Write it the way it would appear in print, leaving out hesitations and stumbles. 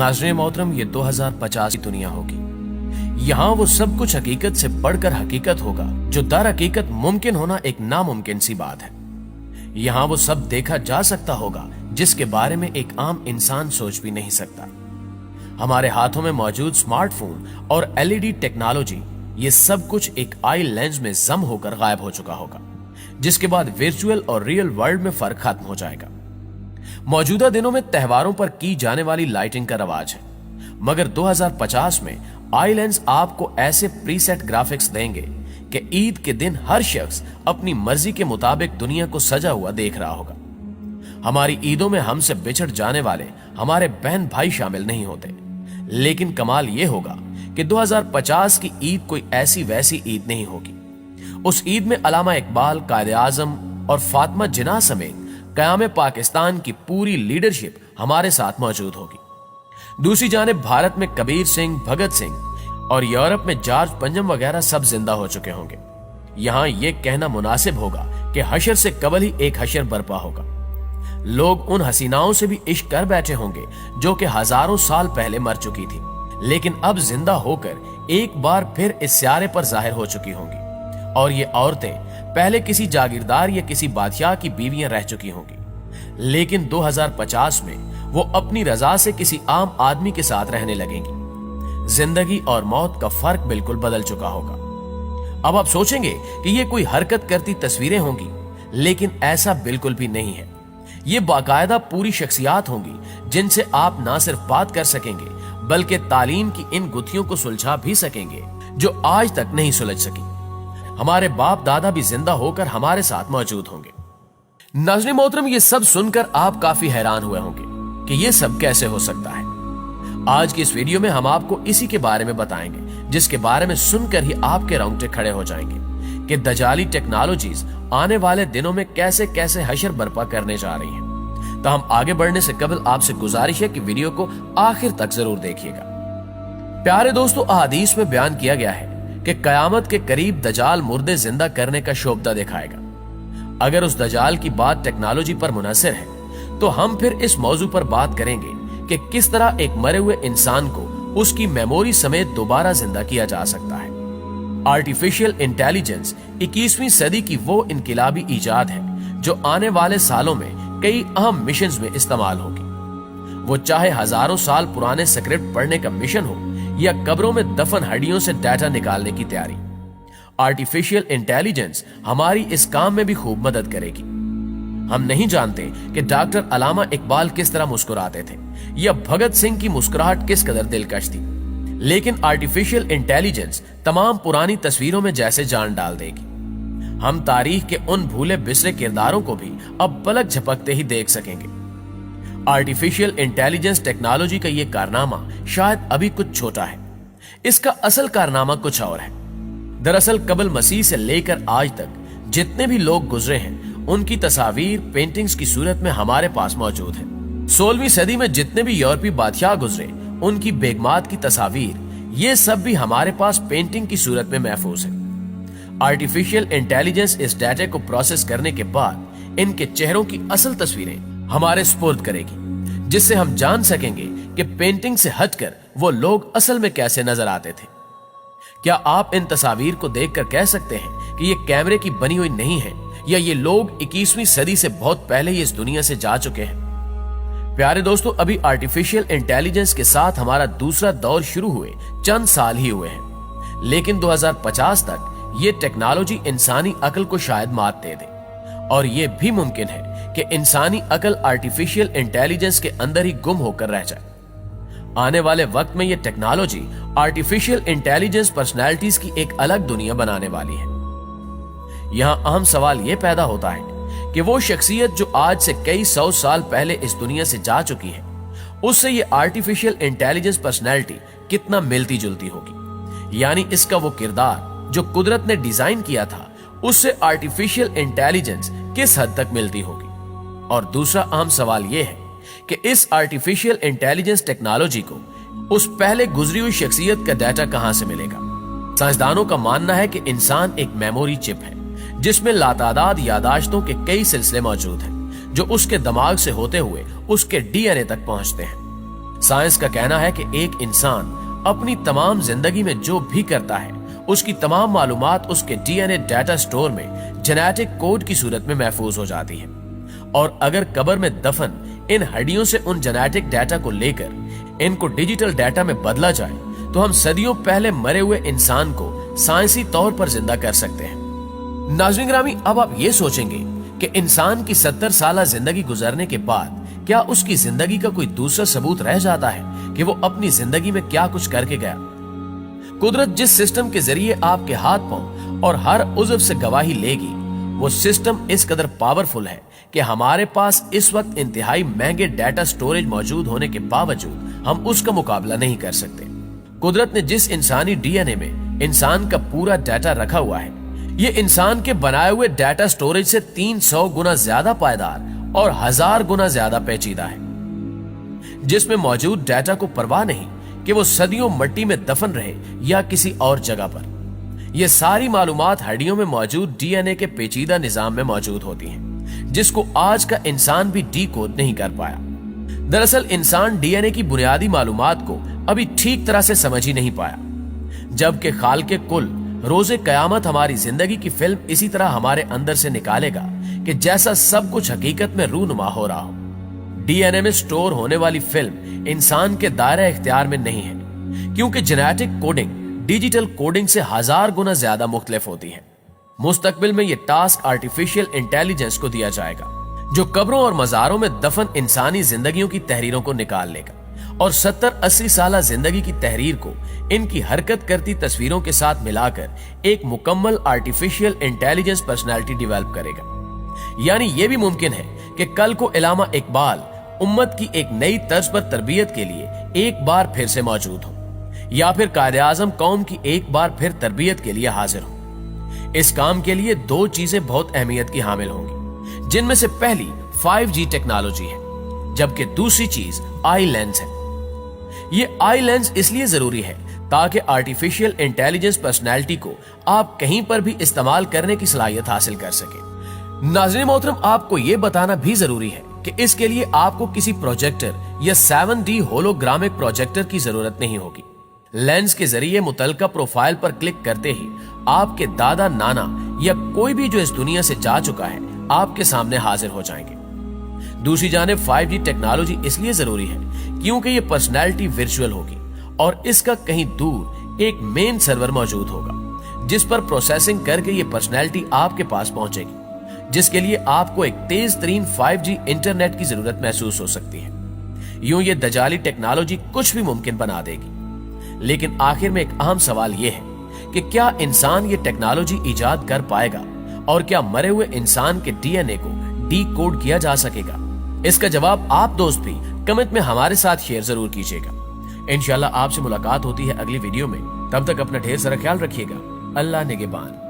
नाज़रीन मोहतरम, ये 2050 की दुनिया होगी। यहाँ वो सब कुछ हकीकत से बढ़कर हकीकत होगा जो दर हकीकत मुमकिन होना एक नामुमकिन सी बात है। यहाँ वो सब देखा जा सकता होगा जिसके बारे में एक आम इंसान सोच भी नहीं सकता। हमारे हाथों में मौजूद स्मार्टफोन और एलईडी टेक्नोलॉजी, ये सब कुछ एक आई लेंस में जम होकर गायब हो चुका होगा, जिसके बाद वर्चुअल और रियल वर्ल्ड में फर्क खत्म हो जाएगा। मौजूदा दिनों में त्योहारों पर की जाने वाली लाइटिंग का रवाज है, मगर 2050 में आई लेंस आपको ऐसे प्रीसेट ग्राफिक्स देंगे कि ईद के दिन हर शख्स अपनी मर्जी के मुताबिक दुनिया को सजा हुआ देख रहा होगा। हमारी ईदों में हमसे बिछड़ जाने वाले हमारे बहन भाई शामिल नहीं होते, लेकिन कमाल यह होगा कि 2050 की ईद कोई ऐसी वैसी ईद नहीं होगी। उस ईद में अल्लामा इकबाल, कायदे आजम और फातिमा जिन्नाह समेत क़याम पाकिस्तान की पूरी लीडरशिप हमारे साथ मौजूद होगी। दूसरी जानिब भारत में कबीर सिंह, भगत सिंह और यूरोप में जॉर्ज पंजम वगैरह सब जिंदा हो चुके होंगे। यहां यह कहना मुनासिब होगा कि हशर से कबल ही एक हशर बर्पा होगा। लोग उन हसीनाओं से भी इश्क कर बैठे होंगे जो कि हजारों साल पहले मर चुकी थी, लेकिन अब जिंदा होकर एक बार फिर इस स्यारे पर जाहिर हो चुकी होंगी। और ये औरतें पहले किसी जागीरदार या किसी बादशाह की बीवियां रह चुकी होंगी, लेकिन 2050 में वो अपनी रजा से किसी आम आदमी के साथ रहने लगेंगी। जिंदगी और मौत का फर्क बिल्कुल बदल चुका होगा। अब आप सोचेंगे कि ये कोई हरकत करती तस्वीरें होंगी, लेकिन ऐसा बिल्कुल भी नहीं है। ये बाकायदा पूरी शख्सियात होंगी जिनसे आप ना सिर्फ बात कर सकेंगे बल्कि तालीम की इन गुत्थियों को सुलझा भी सकेंगे जो आज तक नहीं सुलझ सकी। हमारे बाप दादा भी जिंदा होकर हमारे साथ मौजूद होंगे। नाज़रीन मोहतरम, ये सब सुनकर आप काफी हैरान हुए होंगे कि ये सब कैसे हो सकता है। आज की इस वीडियो में हम आपको इसी के बारे में बताएंगे, जिसके बारे में सुनकर ही आपके रोंगटे खड़े हो जाएंगे कि दजाली टेक्नोलॉजीज आने वाले दिनों में कैसे कैसे हशर बर्पा करने जा रही हैं। तो हम आगे बढ़ने से कबल आपसे गुजारिश है कि वीडियो को आखिर तक जरूर देखिएगा। प्यारे दोस्तों, अहादीस में बयान किया गया है कि कयामत के करीब दजाल मुर्दे जिंदा करने का शोबदा दिखाएगा। अगर उस दजाल की बात टेक्नोलॉजी पर मुनहसर है तो हम फिर इस मौजू पर बात करेंगे कि किस तरह एक मरे हुए इंसान को उसकी मेमोरी समेत दोबारा जिंदा किया जा सकता है। आर्टिफिशियल इंटेलिजेंस 21वीं सदी की वो इनकिलाबी इजाद है जो आने वाले सालों में कई अहम मिशंस में इस्तेमाल होगी। वो चाहे हजारों साल पुराने स्क्रिप्ट पढ़ने का मिशन हो या कब्रों में दफन हड्डियों से डाटा निकालने की तैयारी, आर्टिफिशियल इंटेलिजेंस हमारी इस काम में भी खूब मदद करेगी। हम नहीं जानते कि डॉक्टर अल्लामा इकबाल किस तरह मुस्कुराते थे या भगत सिंह की मुस्कुराहट किस कदर दिलकश थी, लेकिन आर्टिफिशियल इंटेलिजेंस तमाम पुरानी तस्वीरों में जैसे जान डाल देगी। हम तारीख के उन भूले बिसरे किरदारों को भी अब पलक झपकते ही देख सकेंगे। आर्टिफिशियल इंटेलिजेंस टेक्नोलॉजी का यह कारनामा शायद अभी कुछ छोटा है, इसका असल कारनामा कुछ और है। दरअसल कबल मसीह से लेकर आज तक जितने भी लोग गुजरे हैं उनकी तस्वीर पेंटिंग्स की सूरत में हमारे पास मौजूद है। 16वीं सदी में जितने भी यूरोपीय बादशाह गुजरे उनकी बेगमात की तस्वीर, ये सब भी हमारे पास पेंटिंग की सूरत में महफूज है। आर्टिफिशियल इंटेलिजेंस इस डाटा को प्रोसेस करने के बाद इनके चेहरों की असल तस्वीरें हमारे स्पुर्द करेगी, जिससे हम जान सकेंगे कि पेंटिंग से हटकर वो लोग असल में कैसे नजर आते थे। क्या आप इन तस्वीर को देखकर कह सकते हैं कि ये कैमरे की बनी हुई नहीं है या ये लोग 21वीं सदी से बहुत पहले ही इस दुनिया से जा चुके हैं? प्यारे दोस्तों, अभी आर्टिफिशियल इंटेलिजेंस के साथ हमारा दूसरा दौर शुरू हुए चंद साल ही हुए हैं, लेकिन 2050 तक ये टेक्नोलॉजी इंसानी अकल को शायद मात दे दे, और ये भी मुमकिन है कि इंसानी अकल आर्टिफिशियल इंटेलिजेंस के अंदर ही गुम होकर रह जाए। आने वाले वक्त में ये टेक्नोलॉजी आर्टिफिशियल इंटेलिजेंस पर्सनैलिटीज की एक अलग दुनिया बनाने वाली है। यहां अहम सवाल यह पैदा होता है कि वो शख्सियत जो आज से कई 100 साल पहले इस दुनिया से जा चुकी है, उससे ये आर्टिफिशियल इंटेलिजेंस पर्सनैलिटी कितना मिलती जुलती होगी। यानी इसका वो किरदार जो कुदरत ने डिजाइन किया था उससे आर्टिफिशियल इंटेलिजेंस किस हद तक मिलती होगी। और दूसरा अहम सवाल यह है कि इस आर्टिफिशियल इंटेलिजेंस टेक्नोलॉजी को उस पहले गुजरी हुई शख्सियत का डाटा कहां से मिलेगा। साइंसदानों का मानना है कि इंसान एक मेमोरी चिप है जिसमें लातादाद यादाश्तों के कई सिलसिले मौजूद हैं जो उसके दिमाग से होते हुए उसके डीएनए तक पहुंचते हैं। साइंस का कहना है कि एक इंसान अपनी तमाम जिंदगी में जो भी करता है उसकी तमाम मालूमात उसके डीएनए डाटा स्टोर में जेनेटिक कोड की सूरत में महफूज हो जाती है, और अगर कब्र में दफन इन हड्डियों से उन जेनेटिक डाटा को लेकर इनको डिजिटल डाटा में बदला जाए तो हम सदियों पहले मरे हुए इंसान को साइंसी तौर पर जिंदा कर सकते हैं। नाज़रीन ग्रामी, अब आप ये सोचेंगे कि इंसान की 70 साल जिंदगी गुजरने के बाद क्या उसकी जिंदगी का कोई दूसरा सबूत रह जाता है कि वो अपनी जिंदगी में क्या कुछ करके गया। कुदरत जिस सिस्टम के जरिए आपके हाथ पांव और हर उज़्व से गवाही लेगी, वो सिस्टम इस कदर पावरफुल है कि हमारे पास इस वक्त इंतहाई महंगे डाटा स्टोरेज मौजूद होने के बावजूद हम उसका मुकाबला नहीं कर सकते। कुदरत ने जिस इंसानी डीएनए में इंसान का पूरा डाटा रखा हुआ है, ये इंसान के बनाए हुए डाटा स्टोरेज से 300 गुना ज्यादा पायदार और 1000 गुना ज्यादा पेचीदा है, जिसमें मौजूद डाटा को परवाह नहीं कि वो सदियों मिट्टी में दफन रहे या किसी और जगह पर। ये सारी मालूमात हड्डियों में मौजूद डीएनए के पेचीदा निजाम में मौजूद होती हैं, जिसको आज का इंसान भी डीकोड नहीं कर पाया। दरअसल इंसान डीएनए की बुनियादी मालूमात को अभी ठीक तरह से समझ ही नहीं पाया, जबकि खालिक़े कुल रोज़े क़यामत हमारी जिंदगी की फिल्म इसी तरह हमारे अंदर से निकालेगा कि जैसा सब कुछ हकीकत में रूनुमा हो रहा हो। डीएनए में स्टोर होने वाली फिल्म इंसान के दायरे इख्तियार में नहीं है, क्योंकि जेनेटिक कोडिंग डिजिटल कोडिंग से 1000 गुना ज्यादा मुख्तलिफ होती है। मुस्तकबिल में यह टास्क आर्टिफिशियल इंटेलिजेंस को दिया जाएगा, जो कब्रों और मज़ारों में दफन इंसानी जिंदगियों की तहरीरों को निकाल लेगा और 70-80 साल जिंदगी की तहरीर को इनकी हरकत करती तस्वीरों के साथ मिलाकर एक मुकम्मल आर्टिफिशियल इंटेलिजेंस पर्सनैलिटी डेवलप करेगा। यानी यह भी मुमकिन है कि कल को इलामा इकबाल उम्मत की एक नई तर्ज पर तरबियत के लिए एक बार फिर से मौजूद हो, या फिर कायदे आजम कौम की एक बार फिर तरबियत के लिए हाजिर हो। इस काम के लिए 2 चीजें बहुत अहमियत की हामिल होंगी, जिनमें से पहली 5G टेक्नोलॉजी है, जबकि दूसरी चीज आई लेंस है। ये आई लेंस इसलिए जरूरी है ताकि आर्टिफिशियल इंटेलिजेंस पर्सनैलिटी को आप कहीं पर भी इस्तेमाल करने की सलाहियत हासिल कर सके। नाज़रीन मोहतरम, आपको यह बताना भी जरूरी है कि इसके लिए आपको किसी प्रोजेक्टर या 7D होलोग्रामिक प्रोजेक्टर की जरूरत नहीं होगी। लेंस के जरिए मुतलका प्रोफाइल पर क्लिक करते ही आपके दादा नाना या कोई भी जो इस दुनिया से जा चुका है आपके सामने हाजिर हो जाएंगे। दूसरी जानिब 5G टेक्नोलॉजी इसलिए जरूरी है क्योंकि ये पर्सनैलिटी वर्चुअल होगी और इसका कहीं दूर एक मेन सर्वर मौजूद होगा, जिस पर प्रोसेसिंग करके ये पर्सनैलिटी आपके पास पहुंचेगी, जिसके लिए आपको एक तेज तरीन 5G इंटरनेट की जरूरत महसूस हो सकती है। यूं ये दजाली टेक्नोलॉजी कुछ भी मुमकिन बना देगी। लेकिन आखिर में एक अहम सवाल यह है कि क्या इंसान ये टेक्नोलॉजी इजाद कर पाएगा और क्या मरे हुए इंसान के डीएनए को डीकोड किया जा सकेगा? इसका जवाब आप दोस्त भी कमेंट में हमारे साथ शेयर जरूर कीजिएगा। इंशाल्लाह आपसे मुलाकात होती है अगली वीडियो में। तब तक अपना ढेर सारा ख्याल रखिएगा। अल्लाह निगहबान।